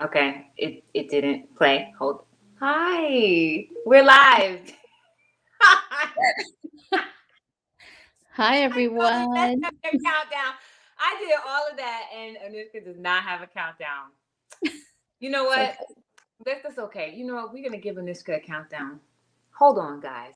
Okay, it didn't play. Hold. Hi, we're live. Hi, Chloe, let's everyone. have your countdown. I did all of that, and Anushka does not have a countdown. You know It's what? okay. That's okay. You know what? We're gonna give Anushka a countdown. Hold on, guys.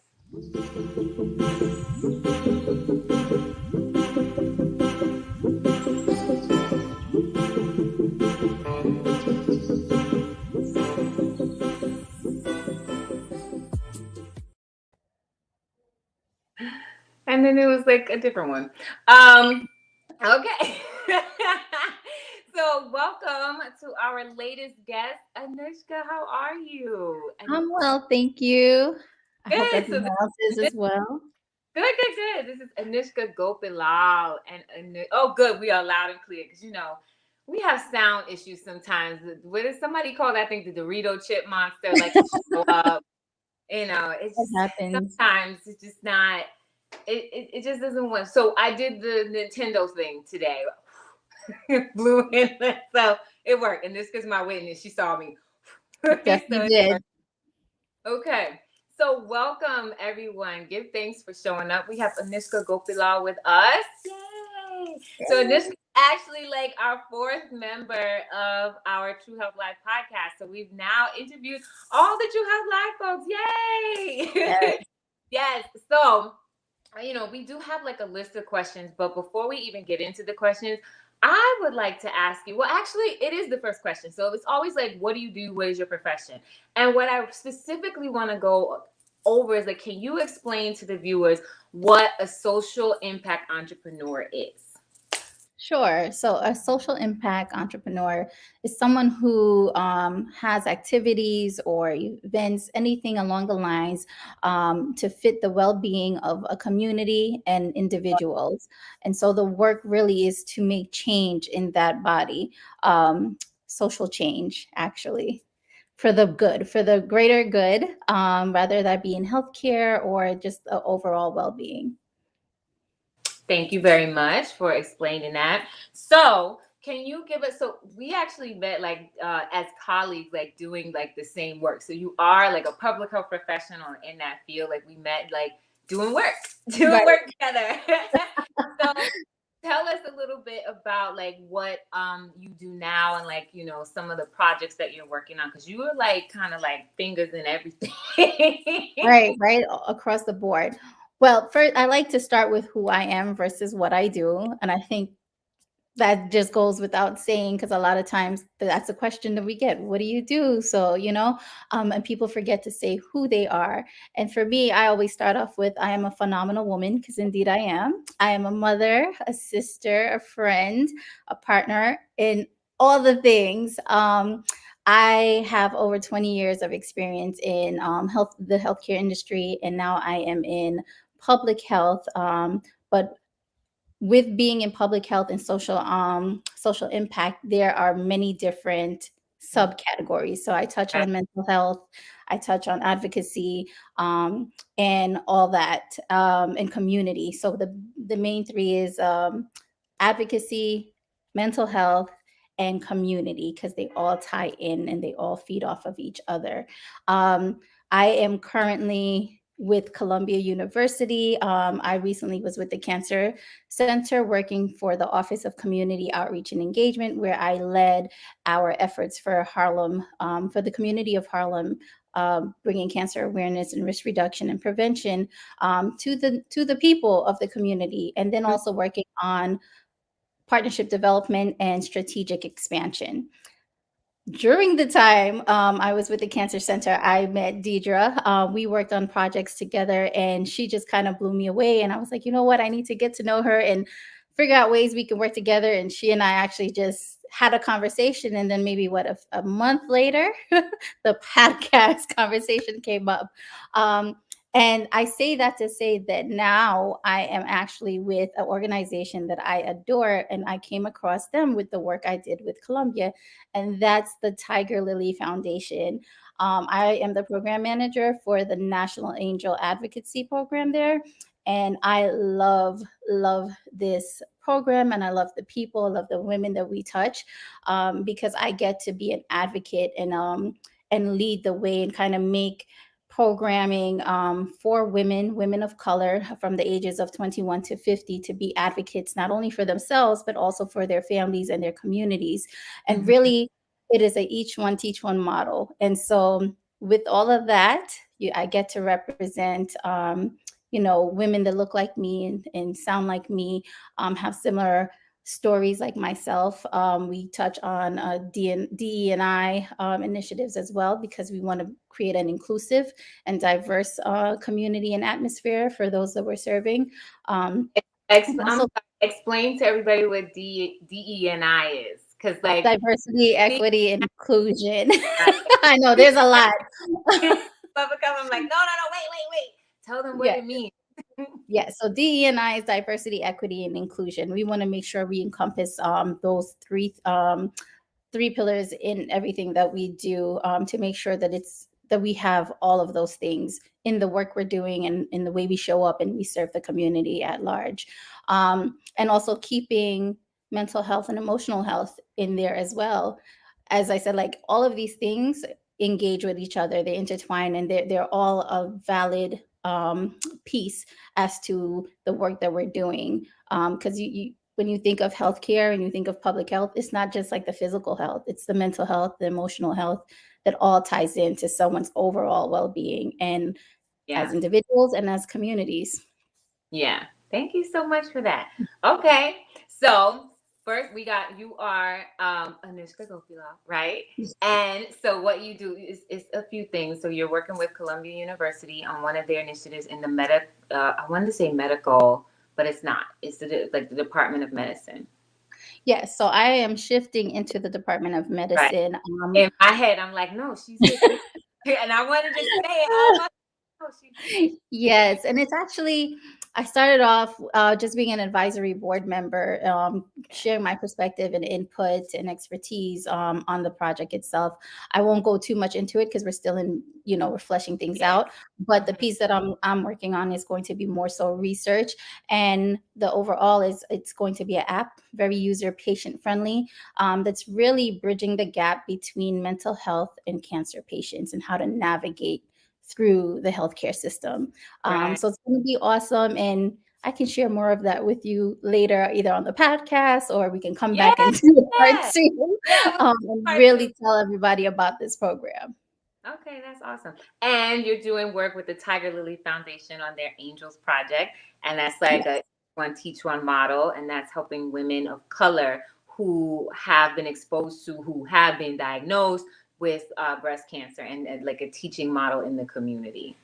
And then it was like a different one. Okay. So welcome to our latest guest, Anushka. How are you? And I'm well, thank you. I hope good. So everyone else is this, as well. good. This is Anushka Gopilall, and oh, good. We are loud and clear because we have sound issues sometimes. What is somebody called? I think the Dorito chip monster likes to show up. It's What just happens? sometimes it's just not. It just doesn't work. So I did the Nintendo thing today. Blew in, so it worked. And this is my witness. She saw me. So Definitely it did. worked. Okay. So welcome everyone. Give thanks for showing up. We have Anushka Gopilall with us. Yay! So Yay. Anushka is actually like our fourth member of our True Health Live podcast. So we've now interviewed all the True Health Live folks. Yes. Yay! Yes. So we do have like a list of questions, but before we even get into the questions, I would like to ask you. Well, actually, it is the first question. So it's always like, what do you do? What is your profession? And what I specifically want to go over is like, can you explain to the viewers what a social impact entrepreneur is? Sure. So, a social impact entrepreneur is someone who has activities or events, anything along the lines to fit the well being of a community and individuals. And so, the work really is to make change in that body, social change, actually. For the good, for the greater good, rather that be in healthcare or just the overall well being. Thank you very much for explaining that. So, can you give us? So, we actually met like as colleagues, like doing like the same work. So, you are like a public health professional in that field. Like, we met like doing work, doing Right. work together. So, tell us a little bit about like what you do now and like some of the projects that you're working on because you were like kind of like fingers in everything. Right, across the board. Well, first, I like to start with who I am versus what I do. And I think that just goes without saying because a lot of times that's a question that we get. What do you do? So, and people forget to say who they are. And for me, I always start off with I am a phenomenal woman because indeed I am. I am a mother, a sister, a friend, a partner, in all the things. I have over 20 years of experience in the healthcare industry, and now I am in public health. But with being in public health and social impact, there are many different subcategories. So I touch on mental health, I touch on advocacy, and all that, and community. So the main three is advocacy, mental health, and community, because they all tie in and they all feed off of each other. I am currently with Columbia University. I recently was with the Cancer Center working for the Office of Community Outreach and Engagement, where I led our efforts for Harlem, for the community of Harlem, bringing cancer awareness and risk reduction and prevention to the people of the community, and then also working on partnership development and strategic expansion. During the time I was with the Cancer Center, I met Deidre. We worked on projects together, and she just kind of blew me away. And I was like, you know what? I need to get to know her and figure out ways we can work together. And she and I actually just had a conversation. And then maybe a month later, the podcast conversation came up. And I say that to say that now I am actually with an organization that I adore, and I came across them with the work I did with Columbia, and that's the Tiger Lily Foundation. I am the program manager for the National Angel Advocacy Program there. And I love this program, and I love the people, I love the women that we touch, because I get to be an advocate and lead the way and kind of make programming for women of color from the ages of 21 to 50 to be advocates not only for themselves but also for their families and their communities. And Mhm. really, it is a each one teach one model. And so with all of that, I get to represent women that look like me and sound like me, have similar stories like myself. We touch on DE and I initiatives as well, because we want to create an inclusive and diverse community and atmosphere for those that we're serving. Um, and I'm also sorry, explain to everybody what DEI is, because like diversity, me, equity, and inclusion. like, I know there's a lot. I'm like, no, wait. Tell them what Yeah. it means. Yeah, so DE&I is diversity, equity, and inclusion. We want to make sure we encompass those three pillars in everything that we do, to make sure that we have all of those things in the work we're doing and in the way we show up and we serve the community at large, and also keeping mental health and emotional health in there as well. As I said, like all of these things engage with each other, they intertwine, and they're all a valid piece as to the work that we're doing. Because you when you think of healthcare and you think of public health, it's not just like the physical health, it's the mental health, the emotional health that all ties into someone's overall well-being, and as Yeah. individuals and as communities. Yeah. Thank you so much for that. Okay. So first we got, you are Anushka Gopilall, right? And so what you do is a few things. So you're working with Columbia University on one of their initiatives in the I wanted to say medical, but it's not. It's like the Department of Medicine. Yes, so I am shifting into the Department of Right. Medicine. In my head, I'm like, no, she's with me. And I wanted to say it all my, no, she's with me. Yes, and it's actually, I started off just being an advisory board member, sharing my perspective and input and expertise on the project itself. I won't go too much into it because we're still in, we're fleshing things Yeah. out. But the Mhm. piece that I'm working on is going to be more so research, and the overall is it's going to be an app, very user patient friendly, that's really bridging the gap between mental health and cancer patients and how to navigate through the healthcare system. Right. So it's going to be awesome. And I can share more of that with you later, either on the podcast or we can come Yeah. back and do a part Yeah. two, Yeah. and Part two. really tell everybody about this program. Okay, that's awesome. And you're doing work with the Tiger Lily Foundation on their Angels Project. And that's like a Yes. one teach one model. And that's helping women of color who have been exposed to, who have been diagnosed with breast cancer, and like a teaching model in the community.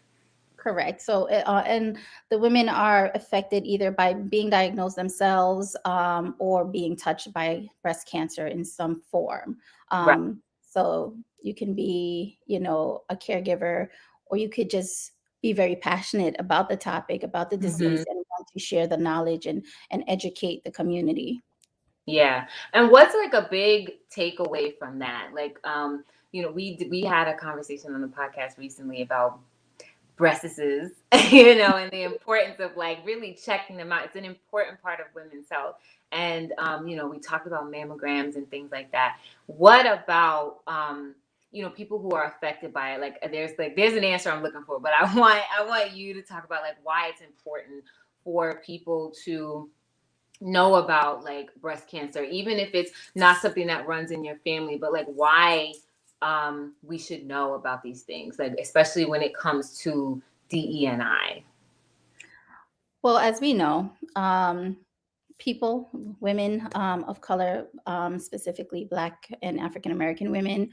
Correct. So, and the women are affected either by being diagnosed themselves, or being touched by breast cancer in some form. Right. So you can be, a caregiver, or you could just be very passionate about the topic, about the Hmm. disease, and want to share the knowledge and educate the community. Yeah. And what's like a big takeaway from that? Like, we had a conversation on the podcast recently about breasts, and the importance of like really checking them out. It's an important part of women's health. And, we talked about mammograms and things like that. What about, people who are affected by it? There's an answer I'm looking for, but I want you to talk about like why it's important for people to know about like breast cancer, even if it's not something that runs in your family, but like why we should know about these things, like especially when it comes to DEI. Well, as we know, people, women of color, specifically Black and African American women,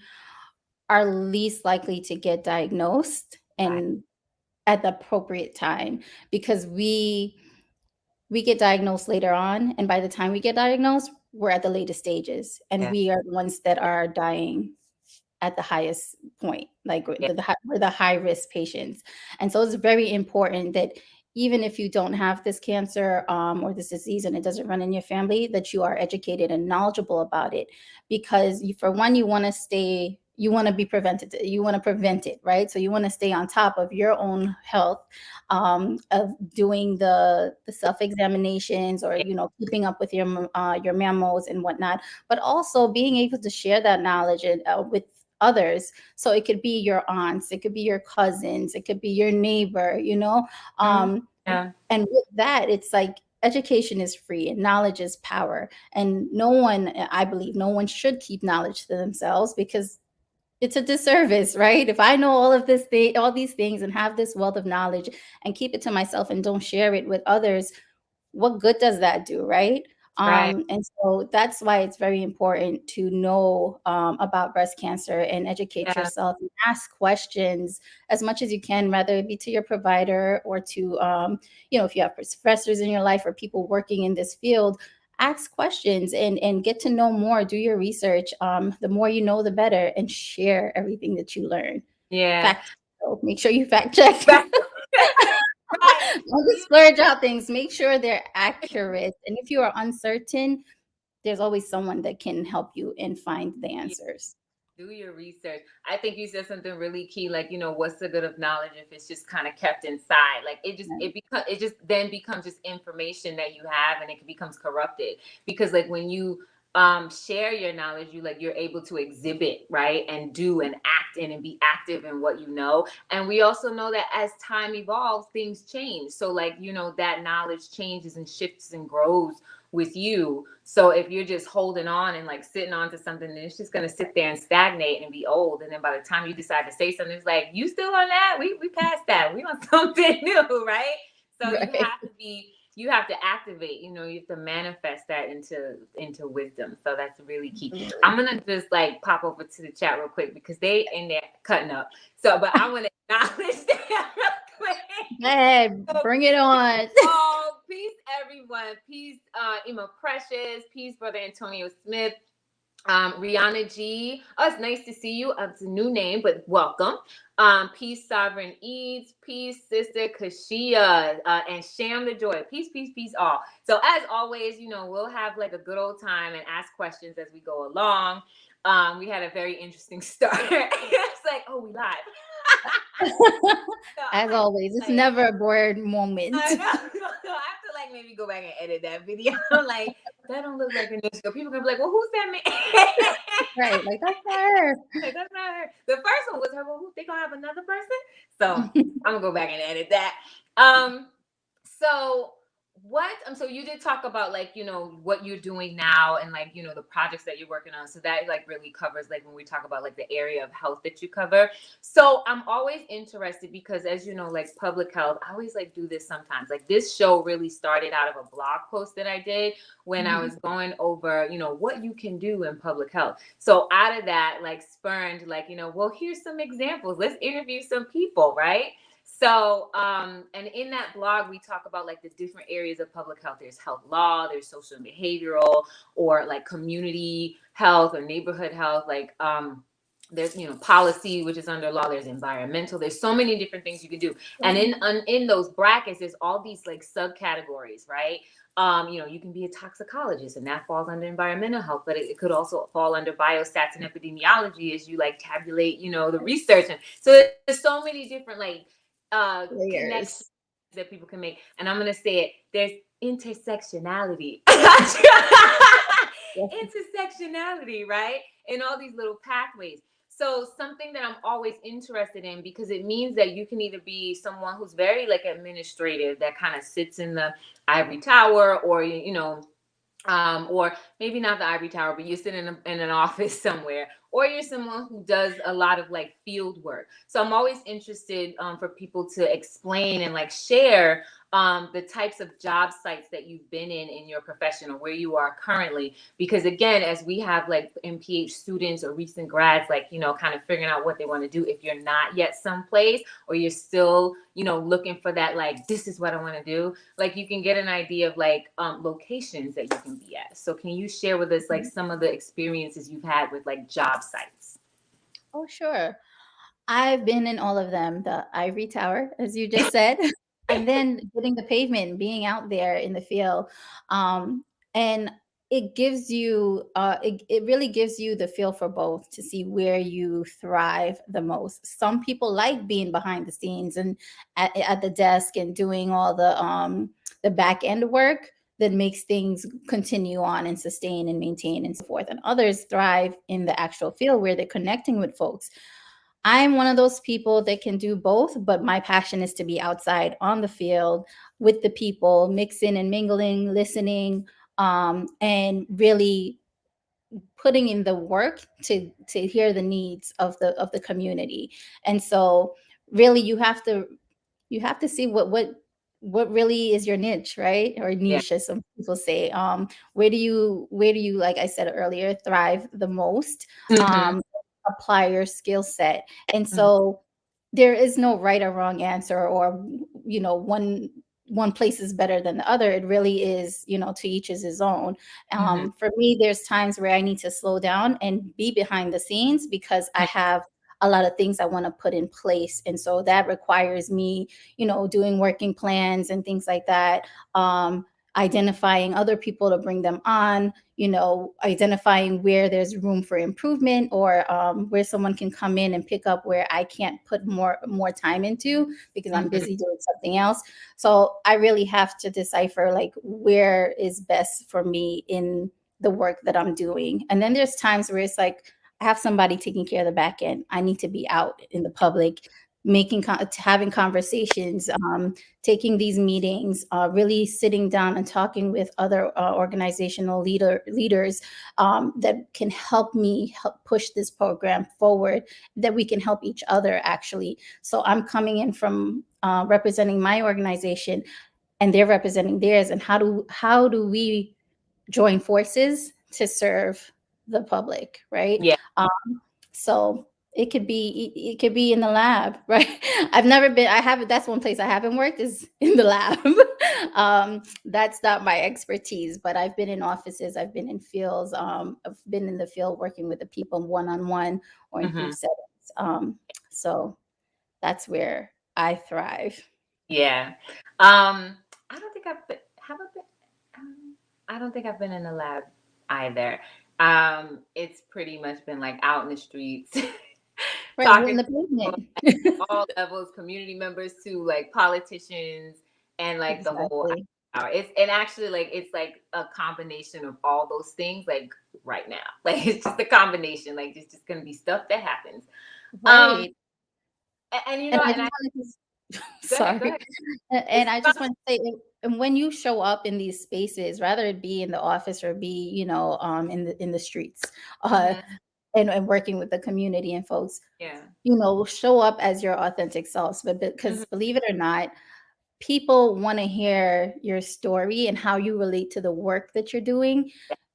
are least likely to get diagnosed Right. and at the appropriate time, because we get diagnosed later on, and by the time we get diagnosed, we're at the latest stages, and Yeah. we are the ones that are dying at the highest point, like Yeah. we're the high risk patients. And so it's very important that even if you don't have this cancer, or this disease, and it doesn't run in your family, that you are educated and knowledgeable about it, because for one, you want to stay, you want to be prevented, you want to prevent it, right? So you want to stay on top of your own health, of doing the self examinations, or keeping up with your mammals and whatnot, but also being able to share that knowledge with others. So it could be your aunts, it could be your cousins, it could be your neighbor, Mhm. um, Yeah. and with that, it's like education is free and knowledge is power. And no one, I believe, no one should keep knowledge to themselves, because it's a disservice, right? If I know all these things and have this wealth of knowledge and keep it to myself and don't share it with others, what good does that do, right? Right. And so that's why it's very important to know about breast cancer and educate Yeah. yourself and ask questions as much as you can, whether it be to your provider or to, if you have professors in your life or people working in this field. Ask questions and get to know more. Do your research. The more you know, the better, and share everything that you learn. Yeah. Fact check, though. Make sure you fact check. Right. Right. Don't just splurge out things. Make sure they're accurate. And if you are uncertain, there's always someone that can help you and find the You answers. do your research. I think you said something really key, like, what's the good of knowledge if it's just kind of kept inside? Like Right. it just then becomes just information that you have, and it becomes corrupted. Because like when you share your knowledge, you're able to exhibit, right? And do and act in and be active in what you know. And we also know that as time evolves, things change. So like, that knowledge changes and shifts and grows with you. So if you're just holding on and like sitting on to something, then it's just gonna sit there and stagnate and be old. And then by the time you decide to say something, it's like, you still on that? We passed that. We on something new, right? So Right. you have to activate, you have to manifest that into wisdom. So that's really key. I'm Absolutely. gonna just like pop over to the chat real quick because they in there cutting up. So but I want to acknowledge that real Go quick. ahead. So Bring it on. oh, peace, everyone. Peace, Emma Precious. Peace, Brother Antonio Smith. Rihanna G. Oh, it's nice to see you. It's a new name, but welcome. Peace, Sovereign Eads. Peace, Sister Kashia. And Sham the Joy. Peace, peace, peace, all. So, as always, we'll have like a good old time and ask questions as we go along. We had a very interesting start. It's like, oh, we live. So I As might always, it's like never a bored moment. I know. I have to like maybe go back and edit that video. Like that don't look like Anushka. People gonna be like, "Well, who's that man?" Right. Like, that's not her. Like, that's not her. The first one was her. Well, who they gonna have another person? So I'm gonna go back and edit that. Um. So what? So you did talk about like what you're doing now and like the projects that you're working on. So that like really covers like when we talk about like the area of health that you cover. So I'm always interested because as you know, like public health, I always like do this sometimes. Like this show really started out of a blog post that I did when I Mhm. was going over what you can do in public health. So out of that, like spurned like well, here's some examples. Let's interview some people, right? So, and in that blog, we talk about like the different areas of public health. There's health law, there's social and behavioral, or like community health or neighborhood health. Like, there's policy, which is under law. There's environmental. There's so many different things you can do, and in those brackets, there's all these like subcategories, right? You can be a toxicologist, and that falls under environmental health, but it could also fall under biostats and epidemiology as you like tabulate, the research. And so there's so many different like connections Layers. that people can make. And I'm gonna say it. There's intersectionality. Yes. Intersectionality, right? In all these little pathways. So something that I'm always interested in because it means that you can either be someone who's very like administrative that kind of sits in the ivory tower or or maybe not the ivory tower, but you sit in an office somewhere, or you're someone who does a lot of like field work. So I'm always interested for people to explain and like share the types of job sites that you've been in your profession or where you are currently. Because again, as we have like MPH students or recent grads, like, kind of figuring out what they want to do, if you're not yet someplace or you're still, looking for that, like, this is what I want to do, like you can get an idea of like locations that you can be at. So can you share with us like some of the experiences you've had with like job sites? Oh, sure. I've been in all of them, the ivory tower, as you just said, and then getting the pavement, being out there in the field. And it gives you it really gives you the feel for both to see where you thrive the most. Some people like being behind the scenes and at the desk and doing all the back end work that makes things continue on and sustain and maintain and so forth, and others thrive in the actual field where they're connecting with folks. I'm one of those people that can do both, but my passion is to be outside on the field with the people, mixing and mingling, listening, and really putting in the work to hear the needs of the community. And so, really, you have to see what really is your niche, right? Or Yeah. niche, as some people say. Where do you, like I said earlier, thrive the most? Mm-hmm. Um, apply your skill set. And Mm-hmm. so there is no right or wrong answer, or one place is better than the other. It really is, to each is his own. Mm-hmm. For me, there's times where I need to slow down and be behind the scenes because I have a lot of things I want to put in place. And so that requires me, doing working plans and things like that. Identifying other people to bring them on, identifying where there's room for improvement, or where someone can come in and pick up where I can't put more time into because I'm Mm-hmm. busy doing something else. So I really have to decipher like where is best for me in the work that I'm doing. And then there's times where it's like I have somebody taking care of the back end. I need to be out in the public, having conversations, taking these meetings, really sitting down and talking with other organizational leaders that can help me help push this program forward, that we can help each other actually. So I'm coming in from representing my organization, and they're representing theirs, and how do we join forces to serve the public, right? Yeah. So it could be in the lab, right? That's one place I haven't worked, is in the lab. That's not my expertise, but I've been in offices, I've been in fields, I've been in the field working with the people one-on-one or in Mm-hmm. group settings. So that's where I thrive. Yeah. I don't think I've been, have I been, I don't think I've been in a lab either. It's pretty much been like out in the streets, Right, we're talking in to the people pavement. at all levels, community members to like politicians and like the whole Exactly. hour. And actually like it's like a combination of all those things like right now. Like it's just a combination. Like it's just gonna be stuff that happens. Um Right. and you And know, I and just I wanted to go ahead, go sorry. ahead. And It's I just want to say, and when you show up in these spaces, rather it be in the office or be, in the streets, uh, mm-hmm. and working with the community and folks, Yeah. show up as your authentic selves. But Mhm. because believe it or not, people want to hear your story and how you relate to the work that you're doing.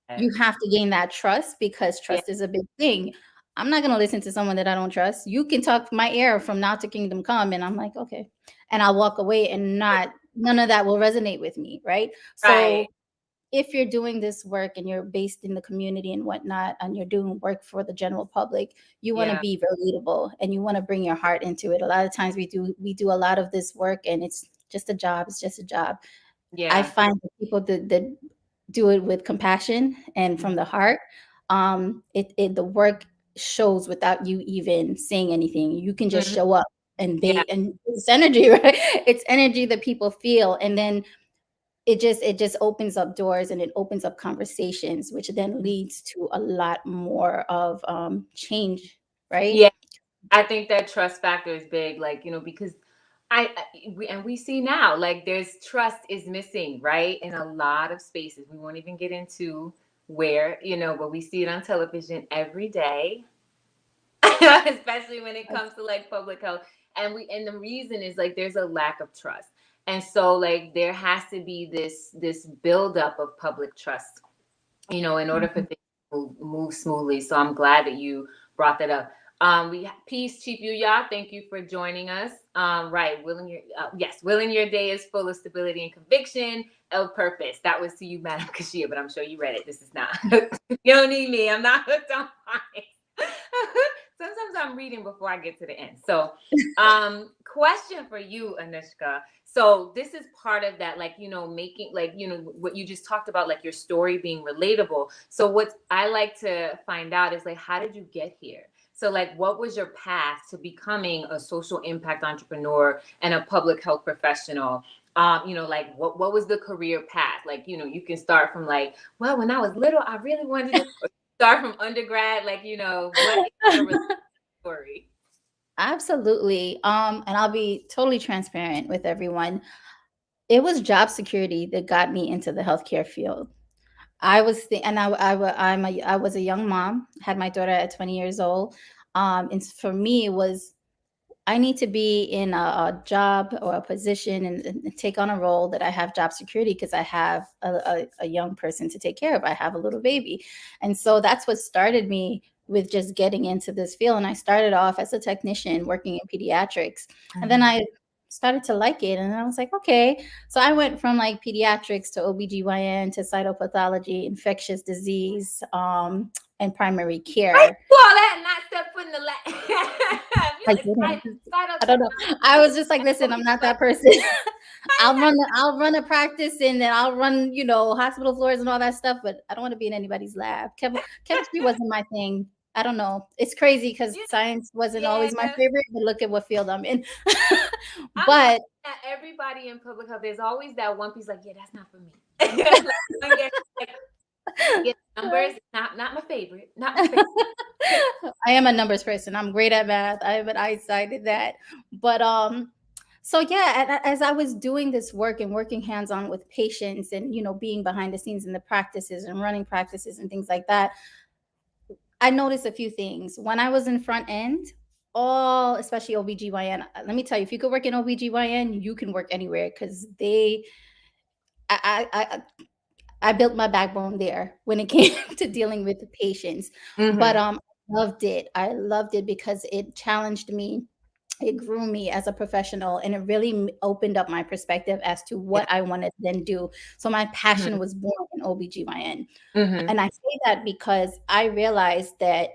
Yeah. You have to gain that trust, because Yeah. trust is a big thing. I'm not going to listen to someone that I don't trust. You can talk my ear from now to kingdom come, and I'm like, okay. And I'll walk away, and none of that will resonate with me. Right. Right. So if you're doing this work and you're based in the community and whatnot, and you're doing work for the general public, you want to Yeah. be relatable and you want to bring your heart into it. A lot of times we do a lot of this work and it's just a job. It's just a job. I Yeah. find that people that do it with compassion and Mhm. from the heart, the work shows without you even saying anything. You can just Mhm. show up, and Yeah. it's energy, right? It's energy that people feel, and then it just opens up doors and it opens up conversations, which then leads to a lot more of change, right? Yeah. I think that trust factor is big, like, because we see now, like, there's trust is missing, right? In a lot of spaces. We won't even get into where, but we see it on television every day, especially when it comes to like public health. And the reason is like there's a lack of trust. And so like there has to be this buildup of public trust, in order for Mhm. things to move smoothly. So I'm glad that you brought that up. Peace, Chief Yuya. Thank you for joining us. Right, willing your day is full of stability and conviction of purpose. That was to you, Madam Kashia, but I'm sure you read it. This is not. You don't need me. I'm not hooked on mine. Sometimes I'm reading before I get to the end. So, question for you, Anushka. So this is part of that, like, making, like, what you just talked about, like your story being relatable. So what I like to find out is like, how did you get here? So like, what was your path to becoming a social impact entrepreneur and a public health professional? Like what was the career path? Like, you can start from like, well, when I was little, I really wanted to start from undergrad. Like, what is your story? Absolutely. And I'll be totally transparent with everyone. It was job security that got me into the healthcare field. And I was a young mom, had my daughter at 20 years old. And for me, it was I need to be in a job or a position and take on a role that I have job security because I have a young person to take care of. I have a little baby. And so that's what started me with just getting into this field. And I started off as a technician working in pediatrics. And then I started to like it. And I was like, okay. So I went from like pediatrics to OBGYN to cytopathology, infectious disease, and primary I care. saw that and I stepped in the I You're like, didn't. side I up don't know. I was just like, listen, I'm not that person. I I'll run a practice and then I'll run, hospital floors and all that stuff, but I don't want to be in anybody's lab. Chemistry wasn't my thing. I don't know. It's crazy because science wasn't always my yeah. favorite, but look at what field I'm in. I'm But that everybody in public health, there's always that one piece like, yeah, that's not for me. Get numbers, not my favorite. Not my favorite. I am a numbers person. I'm great at math. I have an eyesight at that. But so yeah, as I was doing this work and working hands on with patients and being behind the scenes in the practices and running practices and things like that, I noticed a few things. When I was in front end, especially OBGYN, let me tell you, if you could work in OBGYN, you can work anywhere because I, I, I I built my backbone there when it came to dealing with the patients. But loved it. I loved it because it challenged me. It grew me as a professional and it really opened up my perspective as to Yeah. what I wanted to then do. So my passion was born in OBGYN. And I say that because I realized that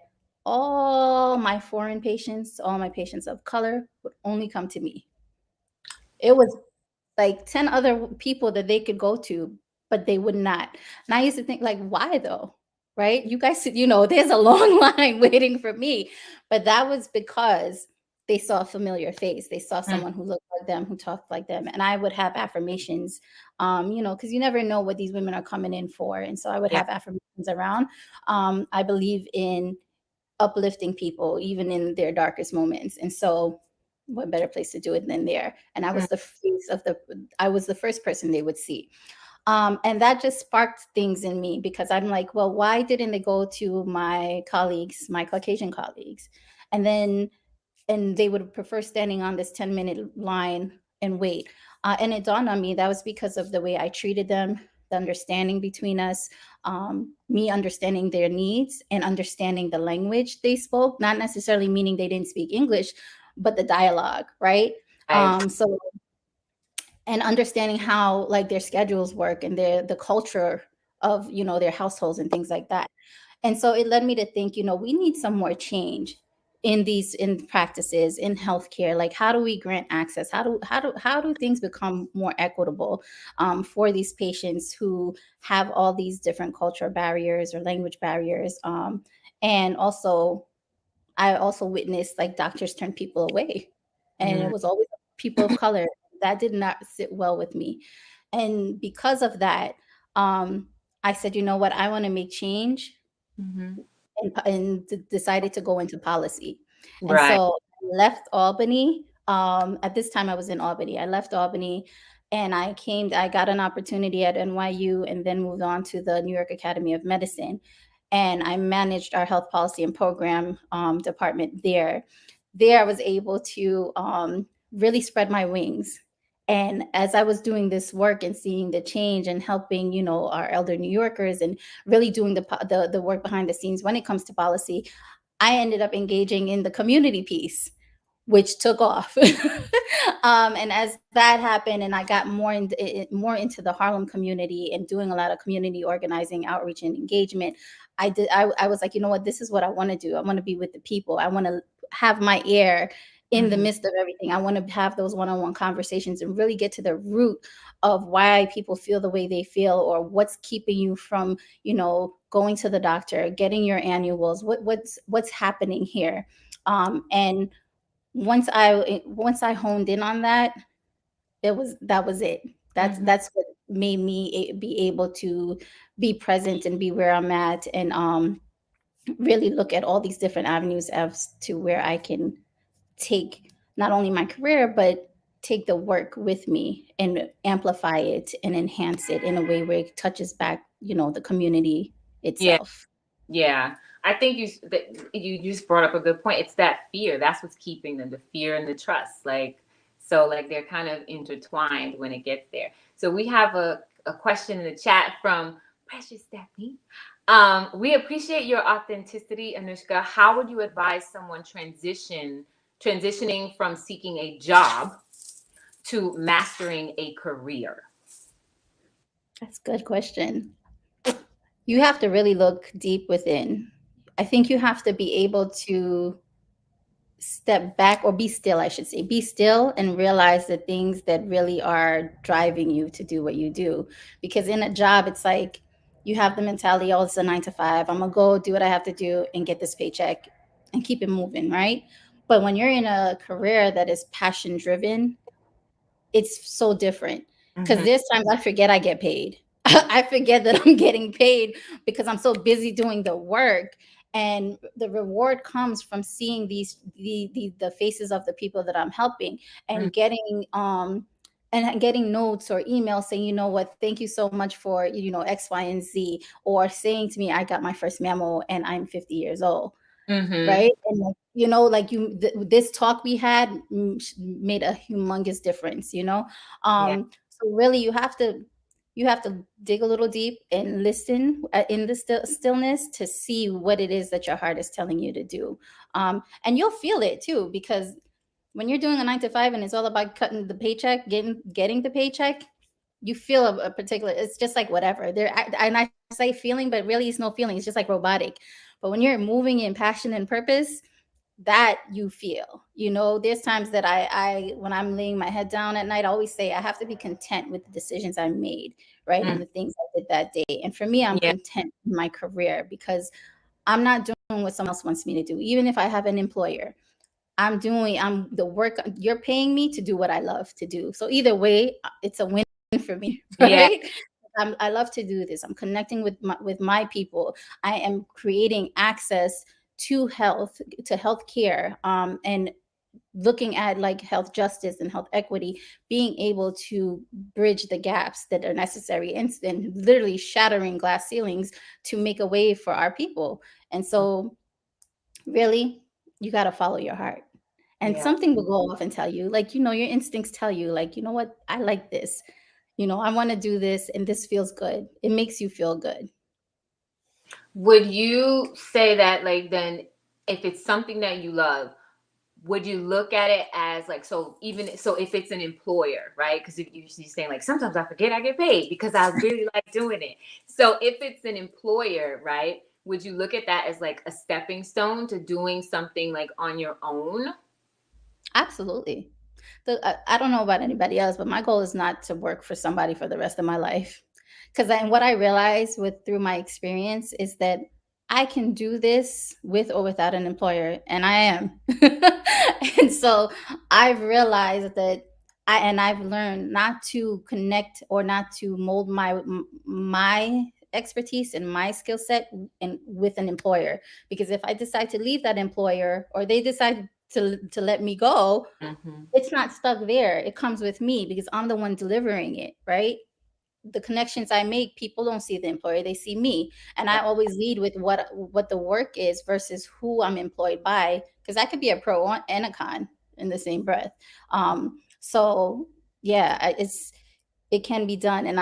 all my foreign patients, all my patients of color would only come to me. It was like 10 other people that they could go to, but they would not. And I used to think like, why though? Right? You guys, there's a long line waiting for me. But that was because they saw a familiar face. They saw someone who looked like them, who talked like them. And I would have affirmations, because you never know what these women are coming in for. And so I would Yeah. have affirmations around. I believe in uplifting people even in their darkest moments. And so what better place to do it than there? And I was the first person they would see. And that just sparked things in me because I'm like, well, why didn't they go to my colleagues, my Caucasian colleagues? And they would prefer standing on this 10-minute line and wait. And it dawned on me that was because of the way I treated them, the understanding between us, me understanding their needs and understanding the language they spoke, not necessarily meaning they didn't speak English, but the dialogue, right? So and understanding how like their schedules work and the culture of their households and things like that. And so it led me to think, we need some more change in practices in healthcare. Like, how do we grant access? How do things become more equitable for these patients who have all these different cultural barriers or language barriers? And also, I also witnessed like doctors turn people away, and it was always people of color. That did not sit well with me, and because of that, I said, you know what, I want to make change, and decided to go into policy. And Right. so I left Albany. At this time, I was in Albany. I left Albany and I got an opportunity at NYU and then moved on to the New York Academy of Medicine. And I managed our health policy and program department there. There, I was able to really spread my wings. And as I was doing this work and seeing the change and helping, our elder New Yorkers and really doing the work behind the scenes when it comes to policy, I ended up engaging in the community piece, which took off. And as that happened, and I got more into the Harlem community and doing a lot of community organizing, outreach, and engagement, I was like, you know what, this is what I want to do. I want to be with the people. I want to have my ear in the Mhm. midst of everything. I want to have those one-on-one conversations and really get to the root of why people feel the way they feel, or what's keeping you from, going to the doctor, getting your annuals, what's happening here. And once I honed in on that, that was it. Mhm. That's what made me be able to be present and be where I'm at, and really look at all these different avenues as to where I can take not only my career, but take the work with me and amplify it and enhance it in a way where it touches back, the community Yeah. itself. Yeah, I think you just brought up a good point. It's that fear. That's what's keeping them, the fear and the trust. Like they're kind of intertwined when it gets there. So we have a question in the chat from Precious Stephanie. We appreciate your authenticity, Anushka. How would you advise someone transitioning from seeking a job to mastering a career? That's a good question. You have to really look deep within. I think you have to be able to step back, or be still, I should say. Be still and realize the things that really are driving you to do what you do. Because in a job, it's like you have the mentality, oh, it's a 9 to 5. I'm going to go do what I have to do and get this paycheck and keep it moving, right? But when you're in a career that is passion driven, it's so different, because Hmm. there's times I forget I get paid. I forget that I'm getting paid because I'm so busy doing the work, and the reward comes from seeing the faces of the people that I'm helping, and getting notes or emails saying, you know what, thank you so much for, X, Y, and Z, or saying to me, I got my first memo and I'm 50 years old. Hmm. Right? And like, this talk we had made a humongous difference, Yeah. so really you have to dig a little deep and listen, in the stillness, to see what it is that your heart is telling you to do. And you'll feel it too, because when you're doing a 9 to 5 and it's all about cutting the paycheck, getting the paycheck, you feel a particular, it's just like whatever there. And I say feeling, but really it's no feeling, it's just like robotic. But when you're moving in passion and purpose, that you feel, there's times that I when I'm laying my head down at night, I always say I have to be content with the decisions I made, right, and Mm. the things I did that day. And for me, I'm Yeah. content in my career, because I'm not doing what someone else wants me to do. Even if I have an employer, I'm the work, you're paying me to do what I love to do. So either way, it's a win for me, Yeah. right? I love to do this. I'm connecting with my people. I am creating access to health care, and looking at like health justice and health equity, being able to bridge the gaps that are necessary, and literally shattering glass ceilings to make a way for our people. And so really, you got to follow your heart. And Yeah. something will go off and tell you, like, your instincts tell you, like, you know what, I like this. I want to do this, and this feels good. It makes you feel good. Would you say that, like, then if it's something that you love, would you look at it as like, so even so if it's an employer, right? Because you're saying like sometimes I forget I get paid because I really like doing it. So if it's an employer, right? Would you look at that as like a stepping stone to doing something like on your own? Absolutely. I don't know about anybody else, but my goal is not to work for somebody for the rest of my life. Because then what I realized through my experience is that I can do this with or without an employer, and I am. And so I've realized that I've learned not to connect, or not to mold my expertise and my skill set with an employer. Because if I decide to leave that employer, or they decide to let me go, Mm-hmm. it's not stuck there. It comes with me, because I'm the one delivering it, right? The connections I make, people don't see the employer, they see me. And I Right. always lead with what the work is versus who I'm employed by, because I could be a pro and a con in the same breath. So yeah, it can be done. And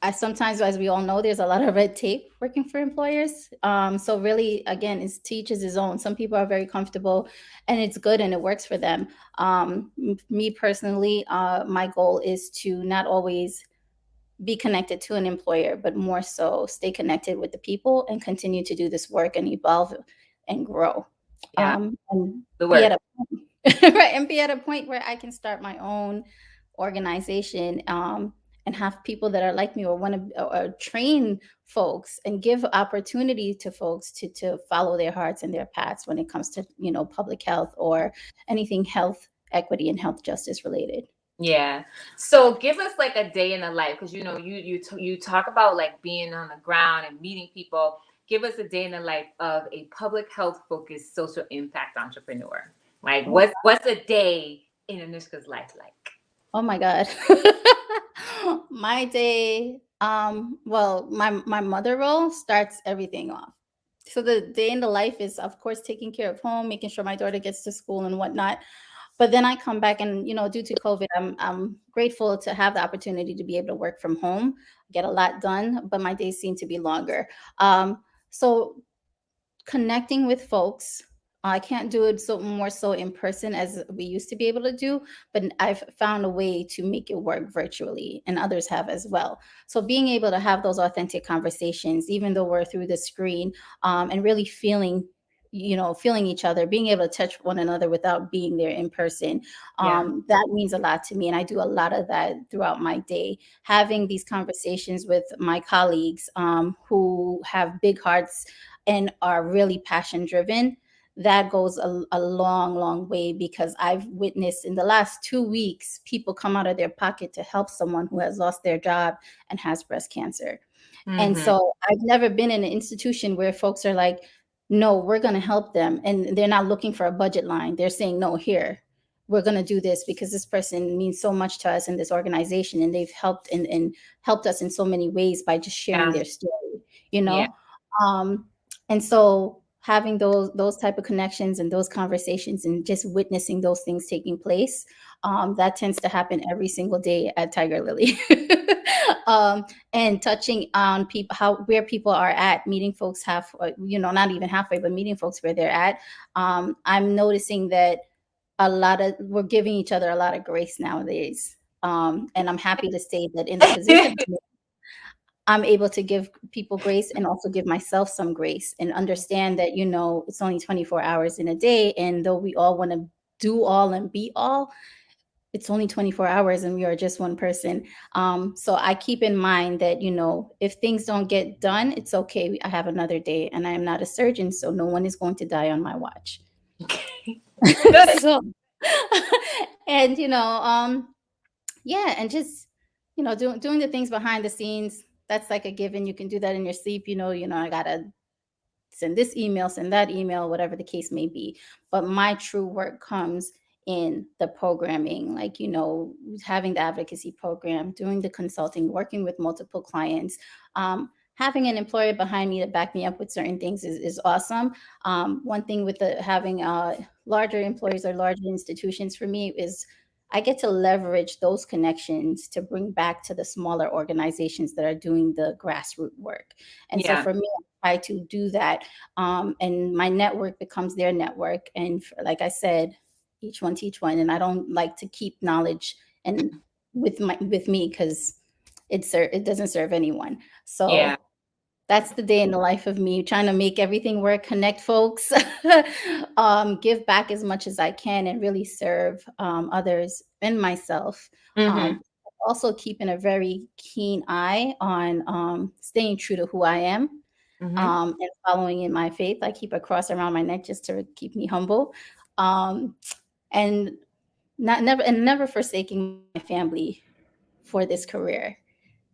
I sometimes, as we all know, there's a lot of red tape working for employers. So really, again, it's to each his own. Some people are very comfortable, and it's good and it works for them. Me personally, my goal is to not always be connected to an employer, but more so stay connected with the people and continue to do this work and evolve and grow. Yeah. And The be at work. a right, and be at a point where I can start my own organization, and have people that are like me or want to, or train folks and give opportunity to folks to follow their hearts and their paths when it comes to, public health or anything health equity and health justice related. Yeah. So give us like a day in the life, because you talk about like being on the ground and meeting people. Give us a day in the life of a public health focused social impact entrepreneur. Like Oh, what's a day in Anushka's life like? oh my God. My day, well, my mother role starts everything off. So the day in the life is, of course, taking care of home, making sure my daughter gets to school and whatnot. But then I come back and, due to COVID, I'm grateful to have the opportunity to be able to work from home, get a lot done, but my days seem to be longer. So connecting with folks. I can't do it so more so in person as we used to be able to do, but I've found a way to make it work virtually, and others have as well. So being able to have those authentic conversations, even though we're through the screen, and really feeling each other, being able to touch one another without being there in person, Yeah. that means a lot to me, and I do a lot of that throughout my day. Having these conversations with my colleagues, who have big hearts and are really passion driven, that goes a long, long way, because I've witnessed in the last 2 weeks people come out of their pocket to help someone who has lost their job and has breast cancer. And Mm-hmm. so I've never been in an institution where folks are like, no, we're going to help them. And they're not looking for a budget line. They're saying, no, here, we're going to do this because this person means so much to us in this organization. And they've helped and helped us in so many ways by just sharing Yeah. their story, you Yeah. know? Um, and so having those type of connections and those conversations and just witnessing those things taking place, that tends to happen every single day at Tiger Lily. And touching on people, how where people are at, meeting folks half, not even halfway, but meeting folks where they're at. I'm noticing that we're giving each other a lot of grace nowadays. And I'm happy to say that in the position I'm able to give people grace and also give myself some grace and understand that, it's only 24 hours in a day. And though we all want to do all and be all, it's only 24 hours and we are just one person. So I keep in mind that, if things don't get done, it's okay. I have another day, and I am not a surgeon, so no one is going to die on my watch. Good. So, and, yeah, and just, doing the things behind the scenes. That's like a given. You can do that in your sleep. I gotta send this email, send that email, whatever the case may be. But my true work comes in the programming, like, having the advocacy program, doing the consulting, working with multiple clients. Having an employer behind me to back me up with certain things is awesome. One thing with having larger employers or larger institutions for me is I get to leverage those connections to bring back to the smaller organizations that are doing the grassroots work. And so Yeah. for me, I try to do that, and my network becomes their network. And like I said, each one teach one. And I don't like to keep knowledge and with me, because it doesn't serve anyone. Yeah. So that's the day in the life of me, trying to make everything work, connect folks, give back as much as I can, and really serve others and myself. Mm-hmm. Um, Also keeping a very keen eye on staying true to who I am, Mm-hmm. and following in my faith. I keep a cross around my neck just to keep me humble, um, and never forsaking my family for this career,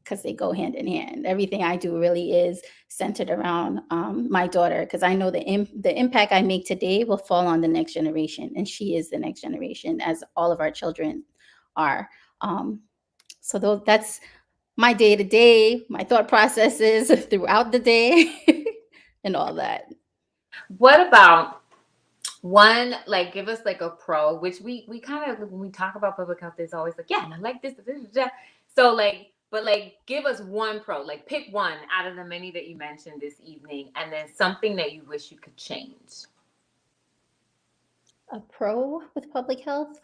because they go hand in hand. Everything I do really is centered around my daughter, because I know the impact I make today will fall on the next generation, and she is the next generation, as all of our children are. Um, that's my day to day, my thought processes throughout the day, and all that. What about one, like give us like a pro, which we kind of, when we talk about public health, there's always like, yeah, and I like this. So like, but like give us one pro, like pick one out of the many that you mentioned this evening, and then something that you wish you could change. A pro with public health,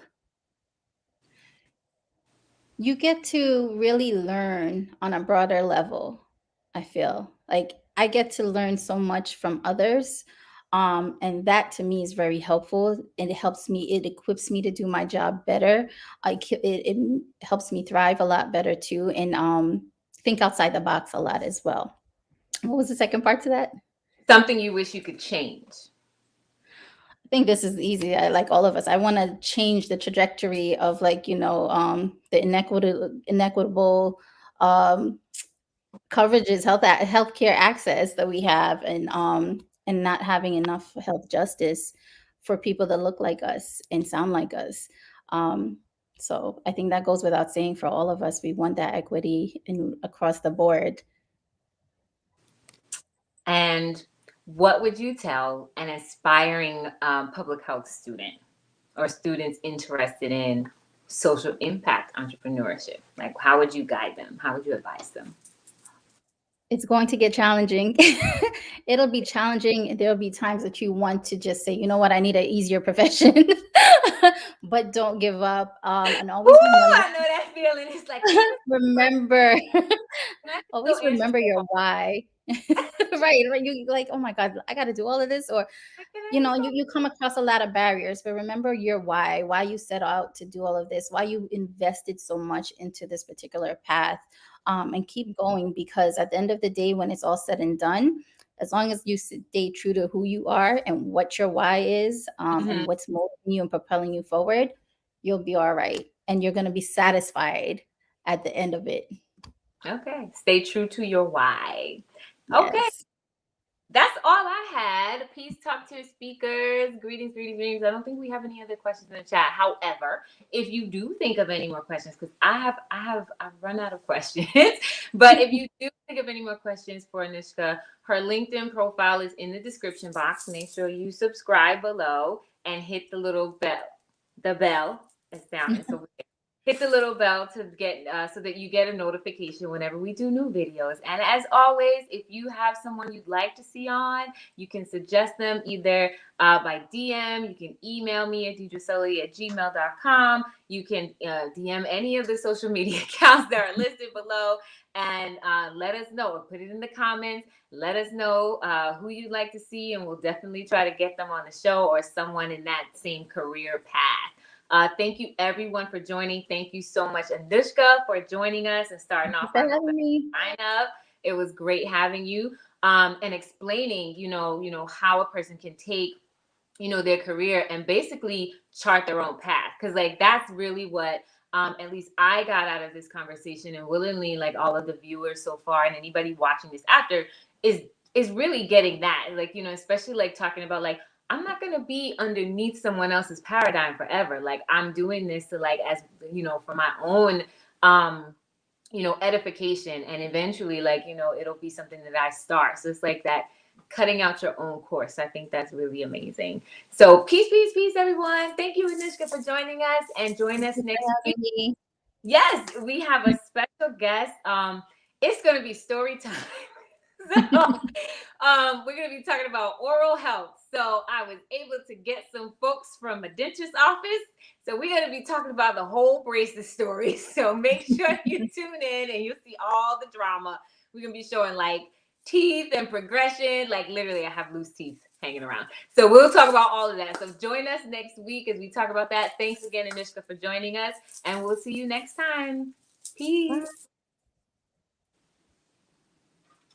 you get to really learn on a broader level. I feel like I get to learn so much from others, And that to me is very helpful, and it equips me to do my job better. It helps me thrive a lot better too, and think outside the box a lot as well. What was the second part to that? Something you wish you could change. I think this is easy. I like all of us. I want to change the trajectory of, like, the inequitable um, coverages, healthcare access that we have, and not having enough health justice for people that look like us and sound like us. Um, so I think that goes without saying for all of us. We want that equity across the board. And what would you tell an aspiring public health student or students interested in social impact entrepreneurship? Like, how would you guide them? How would you advise them? It's going to get challenging. It'll be challenging. There'll be times that you want to just say, you know what, I need an easier profession, but don't give up. And Ooh, always remember, I know that feeling. It's like, remember, can I always still answer remember the your phone? why. Right. Right. You like, oh my God, I got to do all of this, or Can I still- you come across a lot of barriers, but remember your why you set out to do all of this, why you invested so much into this particular path, and keep going, because at the end of the day, when it's all said and done, as long as you stay true to who you are and what your why is, and Mhm. what's motivating you and propelling you forward, you'll be all right. And you're going to be satisfied at the end of it. Okay. Stay true to your why. Okay. Yes. That's all I had. Peace, talk to your speakers. Greetings, greetings, greetings. I don't think we have any other questions in the chat. However, if you do think of any more questions, because I've run out of questions. But if you do think of any more questions for Anushka, her LinkedIn profile is in the description box. Make sure you subscribe below and hit the little bell. The bell is down. It's over there. Hit the little bell to get so that you get a notification whenever we do new videos. And as always, if you have someone you'd like to see on, you can suggest them either by DM. You can email me at djusoli@gmail.com. You can DM any of the social media accounts that are listed below, and let us know, or put it in the comments. Let us know who you'd like to see, and we'll definitely try to get them on the show, or someone in that same career path. Thank you, everyone, for joining. Thank you so much, Anushka, for joining us and starting Thank you off for our having November me. lineup. It was great having you, and explaining, how a person can take, their career and basically chart their own path. Because, like, that's really what, at least I got out of this conversation, and willingly, like, all of the viewers so far and anybody watching this after is really getting that. Like, especially like talking about, like, I'm not going to be underneath someone else's paradigm forever. Like, I'm doing this to, like, as, for my own, edification, and eventually, like, it'll be something that I start. So it's like that, cutting out your own course. I think that's really amazing. So peace, peace, peace, everyone. Thank you, Anushka, for joining us, and join Thank us you for next week. having me. Yes, we have a special guest. It's going to be story time. So, we're going to be talking about oral health. So I was able to get some folks from a dentist's office. So we're going to be talking about the whole braces story. So make sure you tune in, and you'll see all the drama. We're going to be showing, like, teeth and progression. Like, literally, I have loose teeth hanging around. So we'll talk about all of that. So join us next week as we talk about that. Thanks again, Anushka, for joining us, and we'll see you next time. Peace.